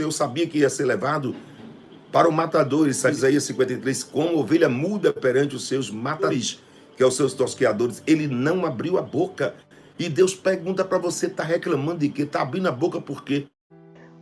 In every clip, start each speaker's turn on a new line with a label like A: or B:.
A: Eu sabia que ia ser levado para o matador. Isaías 53, como ovelha muda perante os seus matadores, que é os seus tosqueadores, ele não abriu a boca. E Deus pergunta para você, está reclamando de quê? Está abrindo a boca por quê?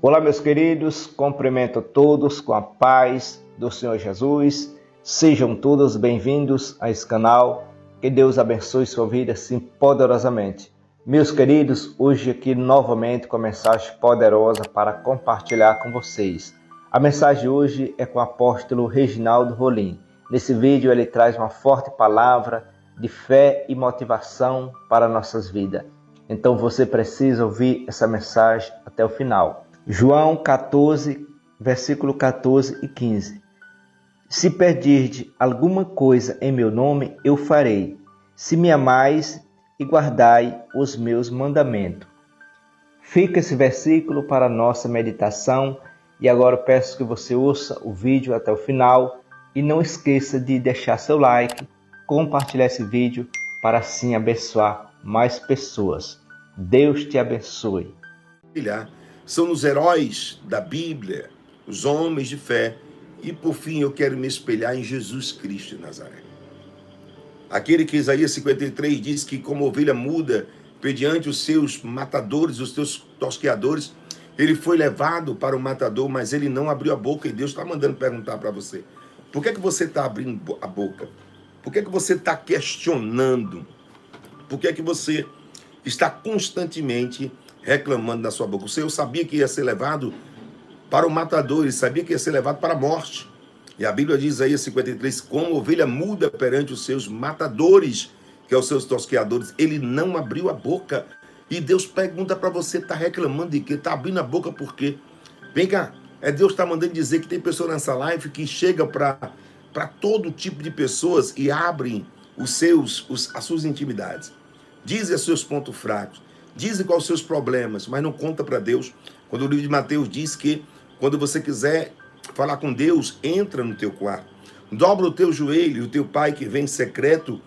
B: Olá, meus queridos, cumprimento todos com a paz do Senhor Jesus. Sejam todos bem-vindos a esse canal. Que Deus abençoe sua vida assim poderosamente. Meus queridos, hoje aqui novamente com a mensagem poderosa para compartilhar com vocês. A mensagem de hoje é com o apóstolo Reginaldo Rolim. Nesse vídeo ele traz uma forte palavra de fé e motivação para nossas vidas. Então você precisa ouvir essa mensagem até o final. João 14, versículo 14 e 15. Se pedirde alguma coisa em meu nome, eu farei. Se me amais e guardai os meus mandamentos. Fica esse versículo para a nossa meditação. E agora eu peço que você ouça o vídeo até o final. E não esqueça de deixar seu like, compartilhar esse vídeo para assim abençoar mais pessoas. Deus te abençoe.
A: São os heróis da Bíblia, os homens de fé. E por fim eu quero me espelhar em Jesus Cristo de Nazaré. Aquele que Isaías 53 diz que como ovelha muda perante os seus matadores, os seus tosqueadores, ele foi levado para o matador, mas ele não abriu a boca. E Deus está mandando perguntar para você, por que você está abrindo a boca? Por que você está questionando? Por que você está constantemente reclamando da sua boca? O Senhor sabia que ia ser levado para o matador, ele sabia que ia ser levado para a morte. E a Bíblia diz, Isaías 53, como ovelha muda perante os seus matadores, que é os seus tosqueadores, ele não abriu a boca. E Deus pergunta para você, está reclamando de quê? Está abrindo a boca por quê? Vem cá, Deus está mandando dizer que tem pessoas nessa live que chega para todo tipo de pessoas e abrem as suas intimidades. Dizem os seus pontos fracos, dizem quais os seus problemas, mas não conta para Deus. Quando o livro de Mateus diz que quando você quiser falar com Deus, entra no teu quarto, dobra o teu joelho, e o teu pai que vem em secreto,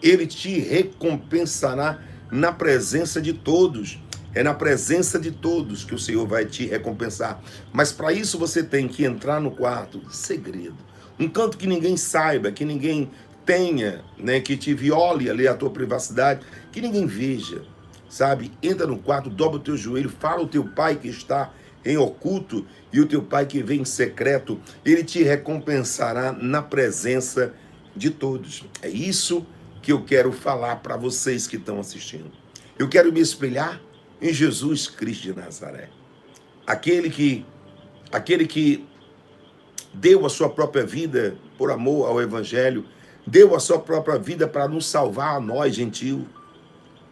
A: ele te recompensará na presença de todos. É na presença de todos que o Senhor vai te recompensar. Mas para isso você tem que entrar no quarto, segredo. Um canto que ninguém saiba, que ninguém tenha, né, que te viole ali a tua privacidade, que ninguém veja, sabe? Entra no quarto, dobra o teu joelho, fala o teu pai que está em oculto e o teu pai que vem em secreto, ele te recompensará na presença de todos. É isso que eu quero falar para vocês que estão assistindo. Eu quero me espelhar em Jesus Cristo de Nazaré. Aquele que deu a sua própria vida por amor ao Evangelho, deu a sua própria vida para nos salvar a nós, gentil.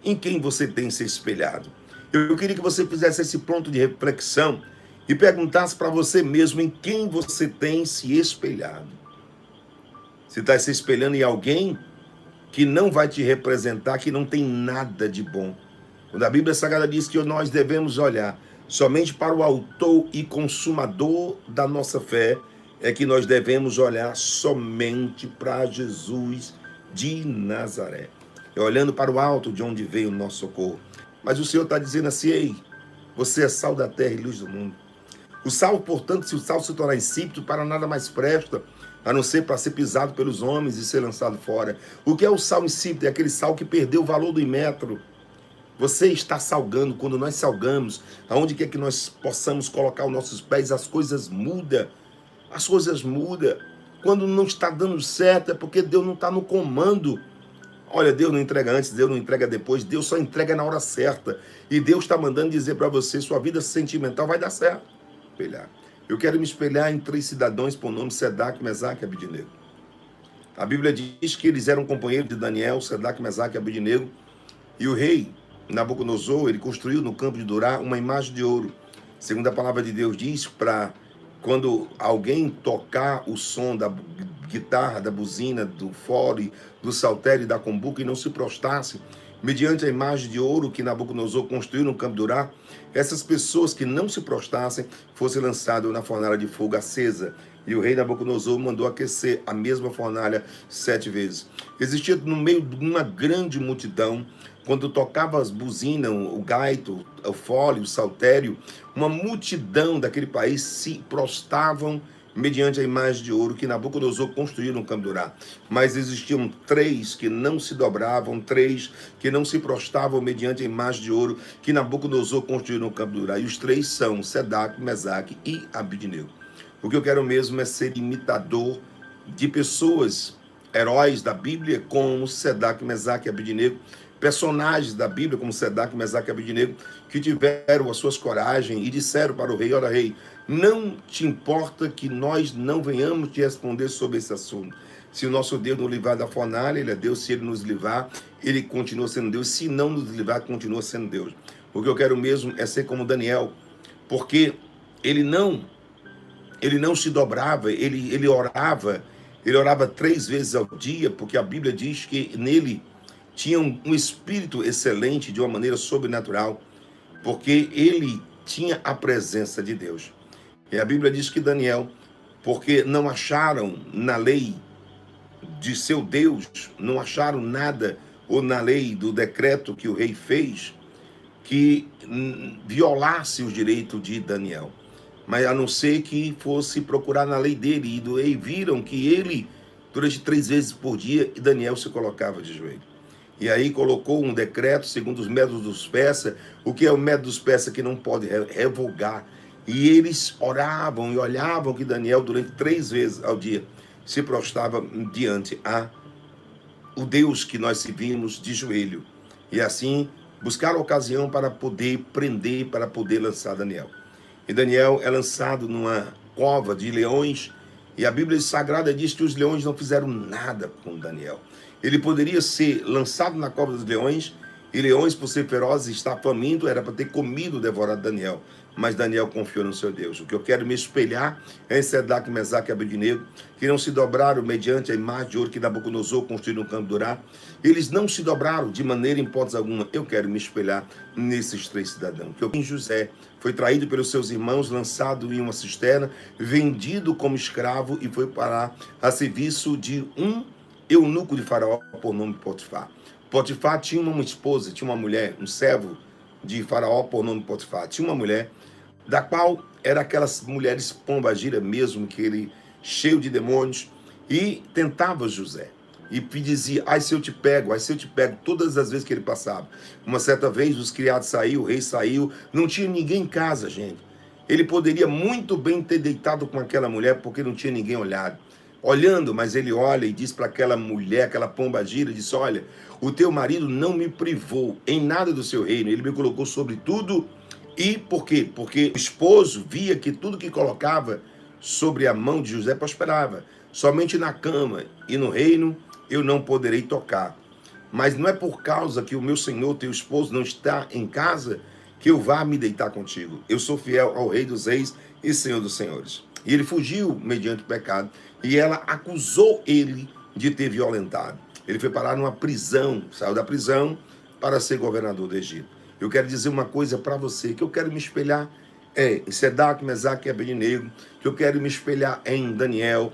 A: Em quem você tem se espelhado? Eu queria que você fizesse esse ponto de reflexão e perguntasse para você mesmo em quem você tem se espelhado. Você está se espelhando em alguém que não vai te representar, que não tem nada de bom. Quando a Bíblia Sagrada diz que nós devemos olhar somente para o autor e consumador da nossa fé, é que nós devemos olhar somente para Jesus de Nazaré. É olhando para o alto de onde veio o nosso socorro. Mas o Senhor está dizendo assim, ei, você é sal da terra e luz do mundo. O sal, portanto, se o sal se tornar insípido, para nada mais presta, a não ser para ser pisado pelos homens e ser lançado fora. O que é o sal insípido? É aquele sal que perdeu o valor do metro. Você está salgando, quando nós salgamos, aonde quer que nós possamos colocar os nossos pés, as coisas mudam. As coisas mudam. Quando não está dando certo, é porque Deus não está no comando. Olha, Deus não entrega antes, Deus não entrega depois, Deus só entrega na hora certa. E Deus está mandando dizer para você, sua vida sentimental vai dar certo. Espelhar. Eu quero me espelhar em 3 cidadãos por nome Sedaque, Mesaque e Abednego. A Bíblia diz que eles eram companheiros de Daniel, Sedaque, Mesaque e Abednego. E o rei Nabucodonosor, ele construiu no campo de Dura uma imagem de ouro. Segundo a palavra de Deus diz, para quando alguém tocar o som da guitarra, da buzina, do fole, do saltério e da cumbuca e não se prostrasse, mediante a imagem de ouro que Nabucodonosor construiu no campo de Urá, essas pessoas que não se prostrassem fossem lançadas na fornalha de fogo acesa. E o rei Nabucodonosor mandou aquecer a mesma fornalha 7 vezes. Existia no meio de uma grande multidão, quando tocava as buzinas, o gaito, o fole, o saltério, uma multidão daquele país se prostravam mediante a imagem de ouro que Nabucodonosor construiu no campo de Urá. Mas existiam 3 que não se dobravam, 3 que não se prostravam mediante a imagem de ouro que Nabucodonosor construiu no campo de Urá. E os 3 são Sedaque, Mesaque e Abidnego. O que eu quero mesmo é ser imitador de pessoas, heróis da Bíblia, como Sedaque, Mesaque e Abidnego, personagens da Bíblia, como Sedaque, Mesaque e Abidnego, que tiveram as suas coragem e disseram para o rei: ora, rei, não te importa que nós não venhamos te responder sobre esse assunto. Se o nosso Deus nos livrar da fornalha, ele é Deus. Se ele nos livrar, ele continua sendo Deus. Se não nos livrar, continua sendo Deus. O que eu quero mesmo é ser como Daniel, porque ele não se dobrava, ele orava 3 vezes ao dia, porque a Bíblia diz que nele tinha um espírito excelente, de uma maneira sobrenatural, porque ele tinha a presença de Deus. E a Bíblia diz que Daniel, porque não acharam na lei de seu Deus, não acharam nada, ou na lei do decreto que o rei fez, que violasse os direitos de Daniel. Mas a não ser que fosse procurar na lei dele, e viram que ele, durante 3 vezes por dia, Daniel se colocava de joelho. E aí colocou um decreto, segundo os métodos dos persas. O que é o método dos persas? Que não pode revogar. E eles oravam e olhavam que Daniel, durante 3 vezes ao dia, se prostrava diante o Deus que nós servimos de joelho. E assim, buscaram ocasião para poder prender, para poder lançar Daniel. E Daniel é lançado numa cova de leões, e a Bíblia Sagrada diz que os leões não fizeram nada com Daniel. Ele poderia ser lançado na cova dos leões, e leões, por ser ferozes, estar faminto, era para ter comido, devorado Daniel. Mas Daniel confiou no seu Deus. O que eu quero me espelhar é em Sedaque, Mesaque e Abidnego, que não se dobraram mediante a imagem de ouro que Nabucodonosor construiu no campo de Urá. Eles não se dobraram de maneira, em hipótese alguma. Eu quero me espelhar nesses 3 cidadãos. Que José foi traído pelos seus irmãos, lançado em uma cisterna, vendido como escravo e foi parar a serviço de um eunuco de Faraó por nome Potifar. Potifar tinha uma esposa, tinha uma mulher, um servo de Faraó por nome Potifar. Tinha uma mulher, da qual era aquelas mulheres pombagira mesmo, que ele, cheio de demônios, e tentava José. E dizia: ai, se eu te pego, ai, se eu te pego, todas as vezes que ele passava. Uma certa vez, os criados saíram, o rei saiu, não tinha ninguém em casa, gente. Ele poderia muito bem ter deitado com aquela mulher, porque não tinha ninguém olhando, mas ele olha e diz para aquela mulher, aquela pombagira, diz: olha, o teu marido não me privou em nada do seu reino, ele me colocou sobre tudo. E por quê? Porque o esposo via que tudo que colocava sobre a mão de José prosperava. Somente na cama e no reino eu não poderei tocar. Mas não é por causa que o meu senhor, teu esposo, não está em casa, que eu vá me deitar contigo. Eu sou fiel ao rei dos reis e senhor dos senhores. E ele fugiu mediante o pecado, e ela acusou ele de ter violentado. Ele foi parar numa prisão, saiu da prisão para ser governador do Egito. Eu quero dizer uma coisa para você, que eu quero me espelhar em Sedaque, Mesaque e Abidnego, que eu quero me espelhar em Daniel,